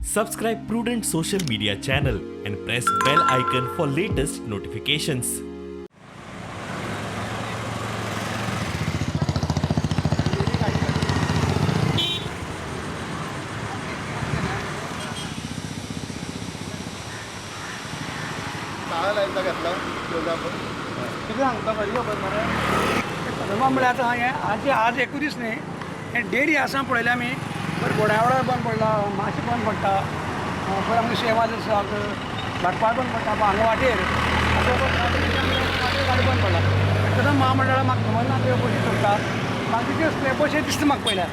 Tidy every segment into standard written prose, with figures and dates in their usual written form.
Subscribe Prudent Social Media channel and press bell icon for latest notifications. किती सांगता पाहिजे खबर मरे कदंबा म्हळ्यार आतां हें आज 19 न्ही हें डेरी आसा पळयलें आमी बरें घोड्यावळार बंद पडला मातशें बंद पडटा खंय आमगे शेवाज आसा भाटपाळ बंद पडटा हांगा वाटेर वाटेर गाडी बंद पडला एकदम महामंडळा म्हाका खबर ना त्यो बशी सोडटा बाकीच्यो बशी दिसता म्हाका पयल्यार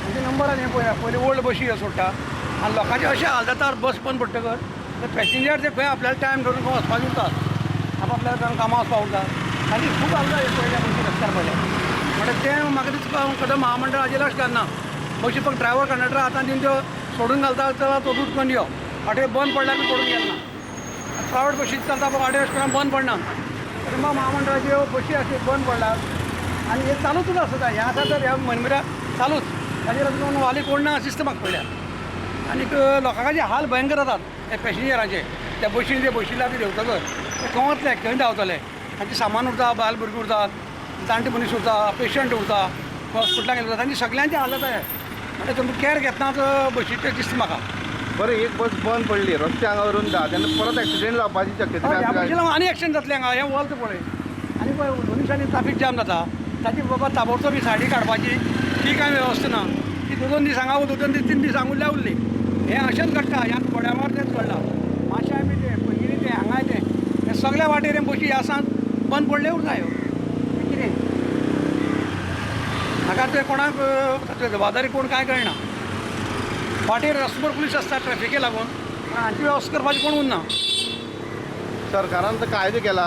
म्हणजे नंबरान हें पळया पयलीं ओल्ड बशी सोडटा आनी लोकांचे अशें हाल जाता बस बंद पडटकच ते पॅसेंजर ते खंय आपल्याला टायम धरून खंय वचपाक उरतात आपापल्या कामां वचपाक उरतात आनी खूब हाल जाय पयल्या बशी रस्त्यार पयल्या म्हणल्यार तें म्हाका दिसता कदम महामंडळाचेर लक्ष घालना बशी फक्त ड्रायव्हर कंडक्टर हातान दिवन त्यो सोडून घालता जाल्यार तो दूध करून यो वाटेर बंद पडल्यार बी पडून गेले ना प्रायवेट बशी चलता पूण वाटेर अशें करून बंद पडना कदम महामंडळाच्यो बशी अशें बंद पडल्यात आनी हे चालूच आसता हें आसा तर ह्या म्हयन्या चालूच ताजेर लागून वाली कोण ना दिसता म्हाका पयल्यार आनीक लोकांचे हाल भयंकर जातात त्या पॅसेंजराचे त्या बशीन जे बशिल्ल्या बी देंवतकच ते खंय वतले खंय धांवतले तांचें सामान उरता बायल भुरगीं उरतात जाणटे मनीस उरता पेशंट उरता हॉस्पिटलाक गेले तांची सगळ्यांचे हाल जाता म्हणजे तुमी कॅर घेतनाच बशीचे दिसता म्हाका बरें एक बस बंद पडली रस्त्याक व्हरून दा तेन्ना परत एक्सिडेंट जावपाची शक्यता ह्या बशीन आनी एक्सिडेंट जातले हांगा हें वलत पळय आनी पळय दोन दिसांनी ट्राफीक जाम जाता ताची बाबा ताबडतोब ही सायडी काडपाची ती कांय वेवस्था ना ती दोन दीस हांगा दोन दीस 3 दीस उरल्या उरली हें अशेंच घडटा ह्या घोड्यावर तेंच घडला माश्यां बी तें पयलीं तें हांगा तें हे सगळ्या वाटेर बशी आसात बंद पडले उरता ह्यो कितें हाका ते कोणाक जबाबदारी कोण कांय कळना वाटेर रस्त्यार पुलीस आसता ट्रॅफिके लागून पण हांची वेवस्था करपाची कोण उरना सरकारान तर कायदो केला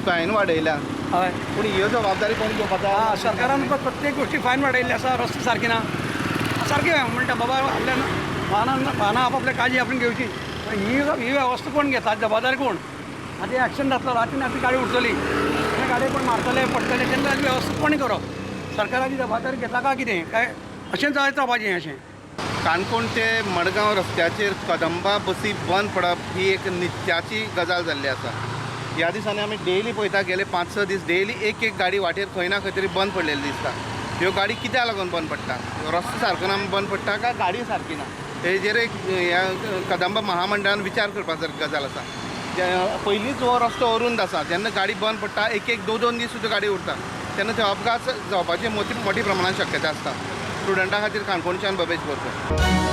फायन वाडयल्या हय पूण ह्यो जबाबदारी कोण घेवपाचो सरकारान प्रत्येक गोष्टी फायन वाडयल्ली आसा रस्ते सारके ना सारकें म्हणटा बाबा आपल्या वाहनां आपापल्या काळजी आपण घेवची ही वेवस्था कोण घेता जबाबदारी कोण आतां एक्सिडेंट जातलो रातीन आपली गाडी उरतली आनी गाडी कोण मारतले पडटले तेन्ना ताची वेवस्था कोणी करप सरकाराची जबाबदारी घेता काय कितें काय अशें जायत रावपाचें अशें काणकोण ते मडगांव रस्त्याचेर कदंबा बसी बंद पडप ही एक नित्याची गजाल जाल्ली आसा ह्या दिसांनी आमी डेली पळयता गेले 5-6 दीस डेली एक गाडी वाटेर खंय ना खंय तरी बंद पडलेली दिसता ह्यो गाडी कित्याक लागून बंद पडटा रस्तो सारको ना बंद पडटा काय गाडी सारकी ना हेजेर एक ह्या कदंबा महामंडळान विचार करपाचो गजाल आसा पयलींच हो रस्तो अरूंद आसा जेन्ना गाडी बंद पडटा एक 2-2 दीस सुद्दां गाडी उरता तेन्ना ते अपघात जावपाची मोठी प्रमाणात शक्यता आसता स्टुडंटा खातीर काणकोणच्यान भवेश बोरकर.